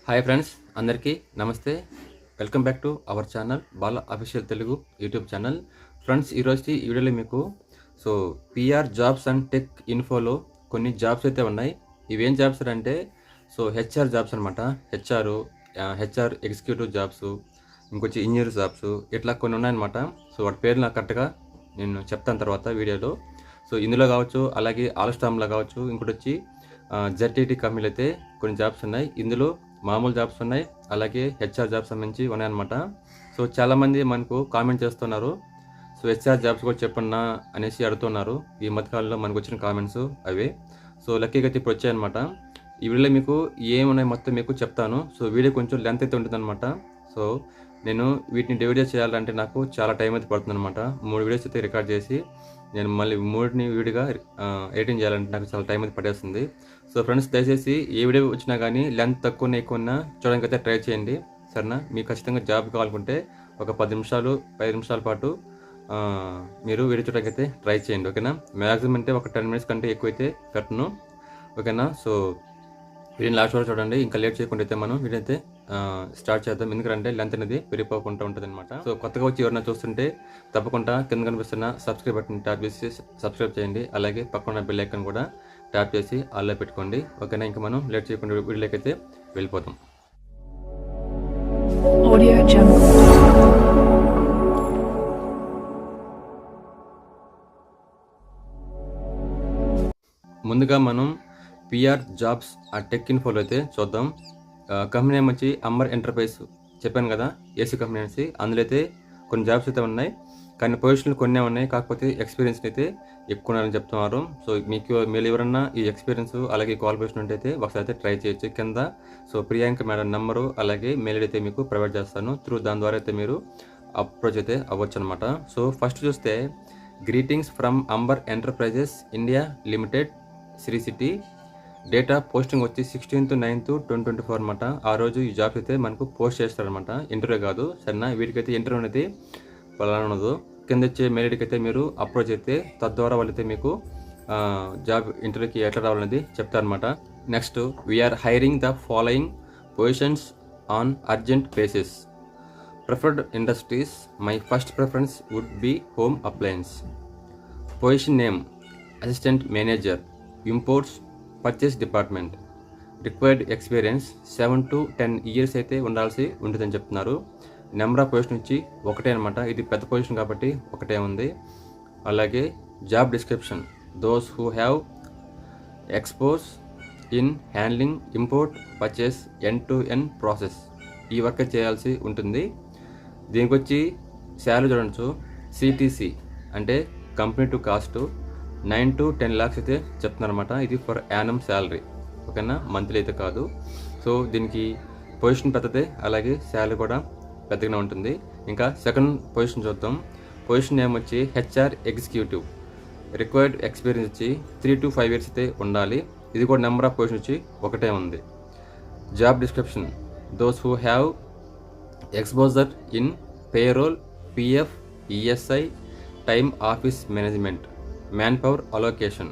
Hi friends, అందరికీ నమస్తే. Welcome back to our channel Bala official Telugu YouTube channel. Friends, ఈరోజు ఈ వీడియోలో మీకు పిఆర్ జాబ్స్ అండ్ టెక్ ఇన్ఫోలో కొన్ని జాబ్స్ అయితే ఉన్నాయి. ఇవేం జాబ్స్ అంటే హెచ్ఆర్ జాబ్స్ అనమాట. హెచ్ఆర్ ఎగ్జిక్యూటివ్ జాబ్స్, ఇంకొచ్చి ఇంజనీర్ జాబ్స్, ఇట్లా కొన్ని ఉన్నాయన్నమాట. వాటి పేర్లు నాకు కరెక్ట్గా నేను చెప్తాను తర్వాత వీడియోలో. ఇందులో కావచ్చు, అలాగే ఆల్స్టామ్లో కావచ్చు, ఇంకోటి వచ్చి జెడ్టీటీ కంపెనీలు అయితే కొన్ని జాబ్స్ ఉన్నాయి. ఇందులో మామూలు జాబ్స్ ఉన్నాయి, అలాగే హెచ్ఆర్ జాబ్స్ సంబంధించి ఉన్నాయన్నమాట. చాలామంది మనకు కామెంట్ చేస్తున్నారు, హెచ్ఆర్ జాబ్స్ కూడా చెప్పన్నా అనేసి అడుగుతున్నారు. ఈ మధ్యకాలంలో మనకు వచ్చిన కామెంట్స్ అవే. లక్కీగా అయితే ఇప్పుడు వచ్చాయన్నమాట. ఈ వీడియోలో మీకు ఏమున్నాయి మొత్తం మీకు చెప్తాను. వీడియో కొంచెం లెంత్ అయితే ఉంటుందన్నమాట. నేను వీటిని డివైడ్ చేయాలంటే నాకు చాలా టైం అయితే పడుతుంది అనమాట. 3 వీడియోస్ అయితే రికార్డ్ చేసి నేను మళ్ళీ 3ని విడిగా ఎడిటింగ్ చేయాలంటే నాకు చాలా టైం అయితే పట్టేస్తుంది. ఫ్రెండ్స్, దయచేసి ఏ వీడియో వచ్చినా కానీ లెంత్ తక్కువ ఎక్కువ చూడడానికి అయితే ట్రై చేయండి, సరేనా? మీకు ఖచ్చితంగా జాబ్ కావాలనుకుంటే ఒక 10 నిమిషాలు 5 నిమిషాల పాటు మీరు వీడియో చూడడానికి అయితే ట్రై చేయండి, ఓకేనా? మ్యాక్సిమం అంటే ఒక 10 మినిట్స్ కంటే ఎక్కువైతే పెట్టను, ఓకేనా? వీడియోని లాస్ట్ వరకు చూడండి. ఇంకా లేట్ చేయకుండా అయితే మనం వీడియో అయితే స్టార్ట్ చేద్దాం. ఎందుకంటే లెంత్ అనేది పెరిగిపోకుండా ఉంటుంది అనమాట. కొత్తగా వచ్చి ఎవరైనా చూస్తుంటే తప్పకుండా కింద కనిపిస్తున్న సబ్స్క్రైబ్ బటన్ ట్యాప్ చేసి సబ్స్క్రైబ్ చేయండి. అలాగే పక్కన బెల్ ఐకాన్ కూడా ట్యాప్ చేసి ఆల్లో పెట్టుకోండి, ఓకేనా? ఇంకా మనం లేట్ చేయకుండా వీడియోకి అయితే వెళ్ళిపోతాం. ముందుగా మనం పిఆర్ జాబ్స్ ఆ టెక్ ఇన్ఫోలో అయితే చూద్దాం. కంపెనీ నేమ్ వచ్చి అంబర్ ఎంటర్ప్రైజ్ చెప్పాను కదా, ఏసీ కంపెనీ అనేసి. అందులో అయితే కొన్ని జాబ్స్ అయితే ఉన్నాయి, కానీ పొజిషన్లు కొన్ని ఉన్నాయి. కాకపోతే ఎక్స్పీరియన్స్ అయితే ఎక్కువ ఉన్నారని చెప్తున్నారు. మీరు ఎవరన్నా ఈ ఎక్స్పీరియన్స్ అలాగే క్వాలిఫికేషన్ ఉంటే అయితే ఒకసారి అయితే ట్రై చేయొచ్చు. కింద ప్రియాంక మేడం నెంబరు అలాగే మెయిల్ అయితే మీకు ప్రొవైడ్ చేస్తాను. దాని ద్వారా అయితే మీరు అప్రోచ్ అయితే అవ్వచ్చు అనమాట. ఫస్ట్ చూస్తే greetings from Amber enterprises India limited, Sri City. Date of posting వచ్చి 16/9/2024 అనమాట. ఆ రోజు ఈ జాబ్ అయితే మనకు పోస్ట్ చేస్తారనమాట. ఇంటర్వ్యూ కాదు, సరేనా? వీటికైతే ఇంటర్వ్యూ అనేది పలానా ఉండదు. కింద వచ్చే మెయిల్కి అయితే మీరు అప్రోచ్ అయితే తద్వారా వాళ్ళైతే మీకు జాబ్ ఇంటర్వ్యూకి ఎట్లా రావాలనేది చెప్తారనమాట. Next, we're hiring the following positions on urgent basis. Preferred industries, my first preference would be home appliance. Position name assistant manager, imports purchase department. Required experience 7 to 10 years అయితే ఉండాల్సి ఉంటుందని చెప్తున్నారు. నెంబర్ ఆఫ్ పొజిషన్ వచ్చి ఒకటే అనమాట. ఇది పెద్ద position కాబట్టి ఒకటే ఉంది. అలాగే job description, those who have expose in handling import purchase end to end process. ఈ వర్క్ చేయాల్సి ఉంటుంది. దీనికి వచ్చి శాలరీ చూడవచ్చు. సిటీసీ అంటే company to cost 9 to 10 lakhs అయితే చెప్తున్నారన్నమాట. ఇది ఫర్ యానం శాలరీ, ఓకేనా? మంత్లీ అయితే కాదు. దీనికి పొజిషన్ పెద్దదే, అలాగే శాలరీ కూడా పెద్దగానే ఉంటుంది. ఇంకా సెకండ్ పొజిషన్ చూద్దాం. పొజిషన్ నేమ్ వచ్చి హెచ్ఆర్ ఎగ్జిక్యూటివ్. రిక్వైర్డ్ ఎక్స్పీరియన్స్ వచ్చి 3 to 5 years అయితే ఉండాలి. ఇది కూడా నెంబర్ ఆఫ్ పొజిషన్ వచ్చి ఒకటే ఉంది. Job description, those who have exposure in payroll, PF, ESI, time office management, man power allocation,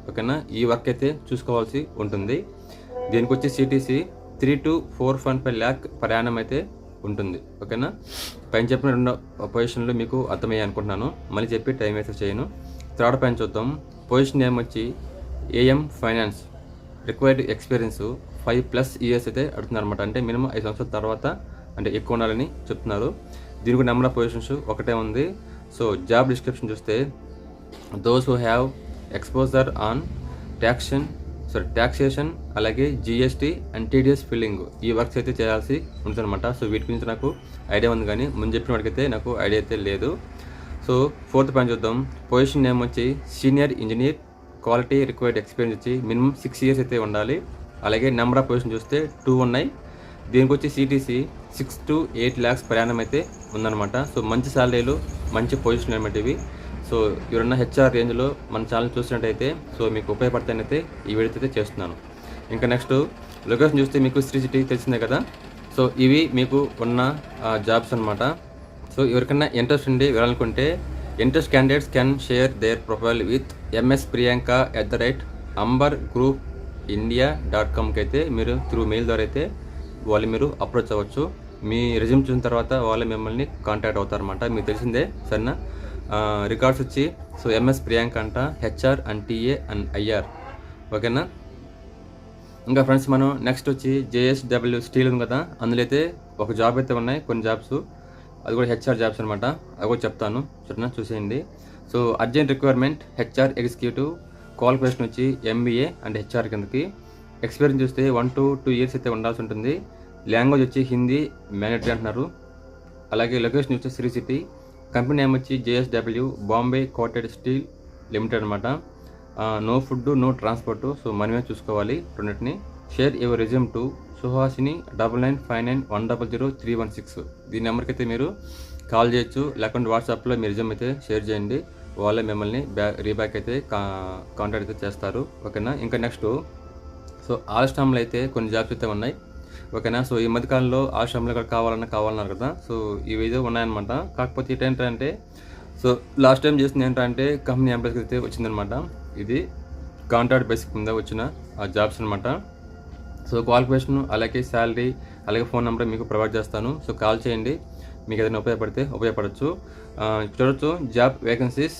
ఓకేనా? ఈ వర్క్ అయితే చూసుకోవాల్సి ఉంటుంది. దీనికి వచ్చి CTC 3 to 4.5 lakh per annum అయితే ఉంటుంది, ఓకేనా? పైన చెప్పిన 2 పొజిషన్లు మీకు అర్థమయ్యాయి అనుకుంటున్నాను. మళ్ళీ చెప్పి టైం వేస్ట్ చేయను. థర్డ్ పైన చూద్దాం. పొజిషన్ నేమ్ వచ్చి AM finance. Required experience 5+ years అయితే అడుగుతున్నారు అనమాట. అంటే మినిమం 5 సంవత్సరాల తర్వాత అంటే ఎక్కువ ఉండాలని చెప్తున్నారు. దీనికి నెంబర్ ఆఫ్ పొజిషన్స్ ఒకటే ఉంది. జాబ్ డిస్క్రిప్షన్ చూస్తే those who have exposure on taxation అలాగే జిఎస్టీ అండ్ టీడీఎస్ ఫిల్లింగ్, ఈ వర్క్స్ అయితే చేయాల్సి ఉంటుందన్నమాట. వీటి గురించి నాకు ఐడియా ఉంది, కానీ ముందు చెప్పిన వాడికైతే నాకు ఐడియా అయితే లేదు. ఫోర్త్ పాయింట్ చూద్దాం. పొజిషన్ నేమ్ వచ్చి senior engineer, quality. Required experience వచ్చి మినిమం 6 years అయితే ఉండాలి. అలాగే నెంబర్ ఆఫ్ పొజిషన్ చూస్తే 2 ఉన్నాయి. దీనికి వచ్చి CTC 6 to 8 lakhs per annum అయితే ఉందన్నమాట. మంచి శాలరీలు, మంచి పొజిషన్ అనమాట ఇవి. ఎవరన్నా హెచ్ఆర్ రేంజ్లో మన ఛానల్ చూసినట్టయితే మీకు ఉపయోగపడతానైతే ఈ వీడియో అయితే చేస్తున్నాను. ఇంకా నెక్స్ట్ లొకేషన్ చూస్తే మీకు శ్రీ సిటీ తెలిసిందే కదా. ఇవి మీకు ఉన్న జాబ్స్ అనమాట. ఎవరికైనా ఇంట్రెస్ట్ ఉండి వెళ్ళాలనుకుంటే interest candidates can share their profile with mspriyanka@ambergroup.india.com అయితే మీరు త్రూ మెయిల్ ద్వారా అయితే వాళ్ళు మీరు అప్రోచ్ అవ్వచ్చు. మీ రెజ్యూమ్ చూసిన తర్వాత వాళ్ళు మిమ్మల్ని కాంటాక్ట్ అవుతారన్నమాట. మీకు తెలిసిందే సరేనా. రికార్డ్స్ వచ్చి సో ఎంఎస్ ప్రియాంక అంట, HR and TA and IR. ఓకేనా. ఇంకా ఫ్రెండ్స్ మనం నెక్స్ట్ వచ్చి జేఎస్డబ్ల్యూ స్టీల్ ఉంది కదా, అందులో అయితే ఒక జాబ్ అయితే ఉన్నాయి, కొన్ని జాబ్స్, అది కూడా హెచ్ఆర్ జాబ్స్ అనమాట. అది కూడా చెప్తాను, సరేనా, చూసేయండి. So urgent requirement HR executive, qualification వచ్చి ఎంబీఏ అండ్ హెచ్ఆర్ కిందకి. ఎక్స్పీరియన్స్ చూస్తే 1 to 2 years అయితే ఉండాల్సి ఉంటుంది. లాంగ్వేజ్ వచ్చి హిందీ మ్యాండేటరీ అంటున్నారు. అలాగే లొకేషన్ వచ్చి శ్రీ సిటీ. కంపెనీ నేమ్ వచ్చి JSW Bombay coated steel limited అనమాట. No food no transport, so మనమే చూసుకోవాలి రెండింటిని. Share your resume to Suhasini 9959910316. దీని నెంబర్కి అయితే మీరు కాల్ చేయొచ్చు, లేకుంటే వాట్సాప్లో మీ రెజ్యూమ్ అయితే షేర్ చేయండి. వాళ్ళే మిమ్మల్ని రీబ్యాక్ అయితే కాంటాక్ట్ అయితే చేస్తారు. ఓకేనా. ఇంకా నెక్స్ట్ సో ఆల్స్టామ్లో అయితే కొన్ని జాబ్స్ అయితే ఉన్నాయి. ఓకేనా. సో ఈ మధ్యకాలంలో ఆల్స్టామ్లో ఇక్కడ కావాలన్నారు కదా, సో ఇవి ఏదో ఉన్నాయన్నమాట. కాకపోతే ఏంటంటే సో లాస్ట్ టైం చేసింది ఏంటంటే కంపెనీ ఎంప్లాయ్స్కి అయితే వచ్చిందనమాట. ఇది కాంట్రాక్ట్ బేసిక్ మీద వచ్చిన ఆ జాబ్స్ అనమాట. సో క్వాలిఫికేషన్ అలాగే శాలరీ అలాగే ఫోన్ నెంబర్ మీకు ప్రొవైడ్ చేస్తాను. సో కాల్ చేయండి, మీకు ఏదైనా ఉపయోగపడచ్చు. చూడొచ్చు job vacancies.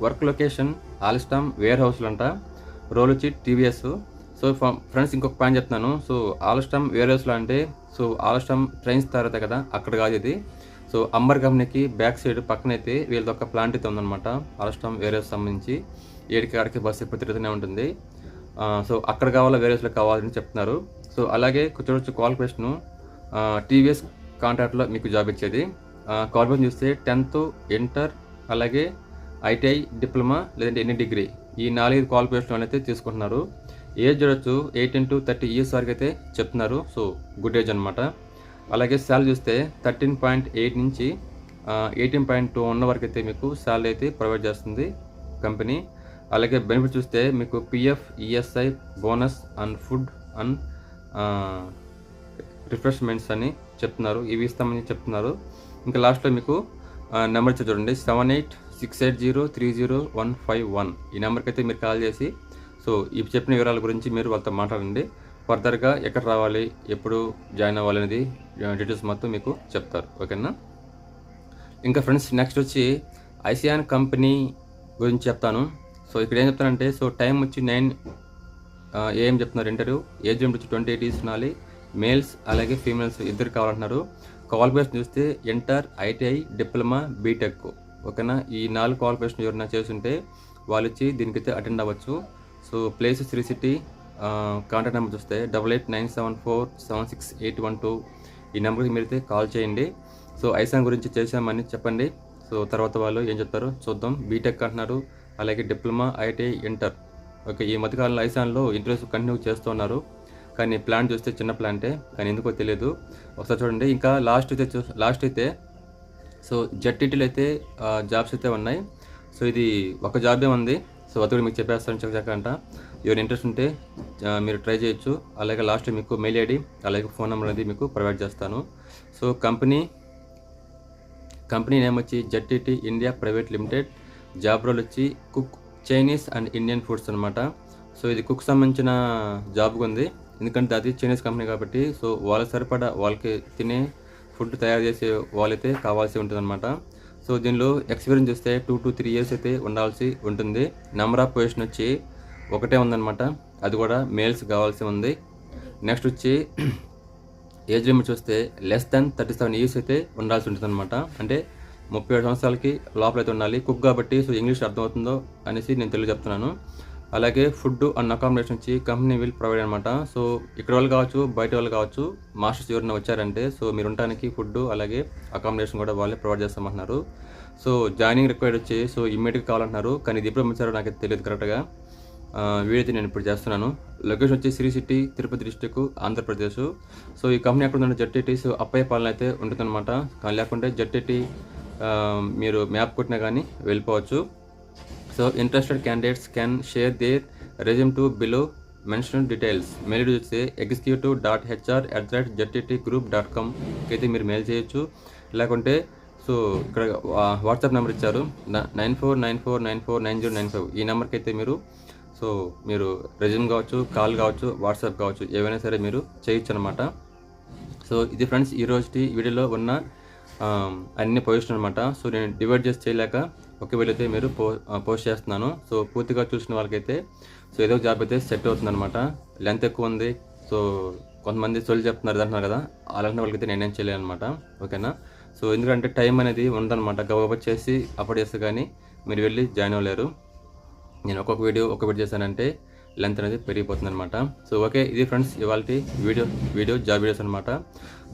Work location Alstom వేర్ హౌస్లు అంట. రోల్ వచ్చి టీవీఎస్. సో ఫ్రెండ్స్ ఇంకొక పాయింట్ చెప్తున్నాను. సో ఆల్స్టామ్ వేర్ హౌస్లో అంటే సో ఆల్స్టామ్ ట్రైన్స్ తయారవుతాయి కదా, అక్కడ కాదు ఇది. సో అంబర్ కంపెనీకి బ్యాక్ సైడ్ పక్కనైతే వీళ్ళది ఒక ప్లాంట్ అయితే ఉందన్నమాట. ఆల్స్టామ్ వేర్ హౌస్ సంబంధించి 7 బస్సు ఎప్పుడు తిరుగుతూనే ఉంటుంది. సో అక్కడ కావాలా వేరే హౌస్లో కావాలని చెప్తున్నారు. సో అలాగే చూడొచ్చు క్వాలిఫికేషను టీవీఎస్ కాంట్రాక్ట్లో మీకు జాబ్ ఇచ్చేది. క్వాలిఫికేషన్ చూస్తే 10th ఇంటర్ అలాగే ఐటీఐ డిప్లొమా లేదంటే ఎనీ డిగ్రీ, ఈ 4 క్వాలిఫికేషన్ అయితే తీసుకుంటున్నారు. ఏజ్ చూడొచ్చు 18 to 30 years వరకు అయితే చెప్తున్నారు. సో గుడ్ ఏజ్ అనమాట. అలాగే శాలరీ చూస్తే 13.8 నుంచి 18.2 ఉన్న వరకు అయితే మీకు శాలరీ అయితే ప్రొవైడ్ చేస్తుంది కంపెనీ. అలాగే బెనిఫిట్ చూస్తే మీకు PF, ESI, bonus and food and refreshments అని చెప్తున్నారు, ఇవి ఇస్తామని చెప్తున్నారు. ఇంకా లాస్ట్లో మీకు నెంబర్ ఇచ్చి చూడండి 7868030151. ఈ నెంబర్కి అయితే మీరు కాల్ చేసి సో ఇవి చెప్పిన వివరాల గురించి మీరు వాళ్ళతో మాట్లాడండి. ఫర్దర్గా ఎక్కడ రావాలి, ఎప్పుడు జాయిన్ అవ్వాలి అనేది డీటెయిల్స్ మొత్తం మీకు చెప్తారు. ఓకేనా. ఇంకా ఫ్రెండ్స్ నెక్స్ట్ వచ్చి ఐసియాన్ కంపెనీ గురించి చెప్తాను. సో ఇక్కడ ఏం చెప్తానంటే సో టైం వచ్చి 9 AM చెప్తున్నారు ఇంటర్వ్యూ. ఏజ్ లిమిట్ వచ్చి 28 years ఉండాలి. మేల్స్ అలాగే ఫీమేల్స్ ఇద్దరు కావాలంటున్నారు. క్వాలిఫికేషన్ చూస్తే ఇంటర్, ఐటీఐ, డిప్లొమా, బీటెక్. ఓకేనా. ఈ 4 క్వాలిఫికేషన్ ఎవరైనా చేస్తుంటే వాళ్ళు వచ్చి దీనికైతే అటెండ్ అవ్వచ్చు. So place Sri City. Contact number చూస్తే 8897476812. ఈ నెంబర్కి మీరైతే కాల్ చేయండి. సో ఐసాన్ గురించి చేసామని చెప్పండి. సో తర్వాత వాళ్ళు ఏం చెప్తారో చూద్దాం. బీటెక్ అంటున్నారు, అలాగే డిప్లొమా, ఐటీఐ, ఇంటర్. ఓకే. ఈ మధ్యకాలంలో ఐసాన్లో ఇంటర్వ్యూస్ కంటిన్యూ చేస్తున్నారు, కానీ ప్లాన్ చూస్తే చిన్న ప్లాంటే, కానీ ఎందుకో తెలియదు. ఒకసారి చూడండి. ఇంకా లాస్ట్ అయితే సో జెడ్టీటీలో అయితే జాబ్స్ అయితే ఉన్నాయి. సో ఇది ఒక జాబే ఉంది. సో అది కూడా మీకు చెప్పేస్తాను చక్కచక్క. ఎవరు ఇంట్రెస్ట్ ఉంటే మీరు ట్రై చేయొచ్చు. అలాగే లాస్ట్ మీకు మెయిల్ ఐడి అలాగే ఫోన్ నెంబర్ అనేది మీకు ప్రొవైడ్ చేస్తాను. సో కంపెనీ నేమ్ వచ్చి ZTT India private limited. Job role వచ్చి cook Chinese and Indian foods అనమాట. సో ఇది కుక్ సంబంధించిన జాబ్ ఉంది, ఎందుకంటే అది చైనీస్ కంపెనీ కాబట్టి. సో వాళ్ళకి సరిపడా వాళ్ళకి తినే ఫుడ్ తయారు చేసే వాళ్ళైతే కావాల్సి ఉంటుంది అనమాట. సో దీనిలో ఎక్స్పీరియన్స్ చూస్తే 2 to 3 years అయితే ఉండాల్సి ఉంటుంది. నెంబర్ ఆఫ్ పొజిషన్ వచ్చి ఒకటే ఉందన్నమాట, అది కూడా మేల్స్ కావాల్సి ఉంది. నెక్స్ట్ వచ్చి ఏజ్ లిమిట్ చూస్తే లెస్ దాన్ 37 years అయితే ఉండాల్సి ఉంటుంది అనమాట. అంటే 37 సంవత్సరాలకి లోపల అయితే ఉండాలి. కుక్ కాబట్టి సో ఇంగ్లీష్ అర్థమవుతుందో అనేసి నేను తెలుగు చెప్తున్నాను. అలాగే ఫుడ్ అండ్ అకామిడేషన్ వచ్చి కంపెనీ విల్ ప్రొవైడ్ అనమాట. సో ఇక్కడ వాళ్ళు కావచ్చు, బయట వాళ్ళు కావచ్చు, మాస్టర్స్ ఎవరైనా వచ్చారంటే సో మీరు ఉండడానికి ఫుడ్ అలాగే అకామిడేషన్ కూడా వాళ్ళే ప్రొవైడ్ చేస్తామంటున్నారు. సో జాయినింగ్ రిక్వైర్డ్ వచ్చి సో ఇమ్మీడియట్గా కావాలంటున్నారు, కానీ ఇది ఎప్పుడు పంపించారో నాకైతే తెలియదు కరెక్ట్గా. వీడైతే నేను ఇప్పుడు చేస్తున్నాను. లొకేషన్ వచ్చి Sri City, Tirupati district, Andhra Pradesh. So ఈ కంపెనీ ఎక్కడ ఉందంటే జెడ్టీటీ సో అప్పయ్య పాలన అయితే ఉంటుందన్నమాట. కానీ లేకుంటే జెడ్టీటీ మీరు మ్యాప్ కొట్టినా కానీ వెళ్ళిపోవచ్చు. So interested candidates can share their resume to below mention details. Mail చూస్తే executive.hr@zttgroup.com అయితే మీరు మెయిల్ చేయొచ్చు. లేకుంటే సో ఇక్కడ వాట్సాప్ నెంబర్ ఇచ్చారు 9494949095. ఈ నెంబర్కి అయితే మీరు రెజ్యూమ్ కావచ్చు, కాల్ కావచ్చు, వాట్సాప్ కావచ్చు, ఏవైనా సరే మీరు చేయొచ్చు అనమాట. సో ఇది ఫ్రెండ్స్ ఈ రోజుటి వీడియోలో ఉన్న అన్ని పొజిషన్ అనమాట. సో నేను డివైడ్ చేసి చేయలేక ఒకే వీడియో అయితే మీరు పోస్ట్ చేస్తున్నాను. సో పూర్తిగా చూసిన వాళ్ళకైతే సో ఏదో జాబ్ అయితే సెట్ అవుతుంది అనమాట. లెంత్ ఎక్కువ ఉంది, సో కొంతమంది సొల్లు చెప్తున్నారు అంటున్నారు కదా, అలాంటి వాళ్ళకైతే నేనేం చేయలేను అనమాట. ఓకేనా? సో ఎందుకంటే టైం అనేది ఉండదన్నమాట. గబగబా చేసి అప్లోడ్ చేస్తే కానీ మీరు వెళ్ళి జాయిన్ అవ్వలేరు. నేను ఒక్కొక్క వీడియో చేశానంటే లెంత్ అనేది పెరిగిపోతుంది అనమాట. సో ఓకే, ఇది ఫ్రెండ్స్ ఇవాళ వీడియో జాబ్ వీడియోస్ అనమాట.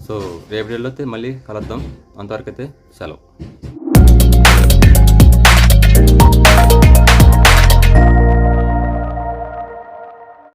సో రేపు వీడియోలో అయితే మళ్ళీ కలుద్దాం. అంతవరకు అయితే సెలవు.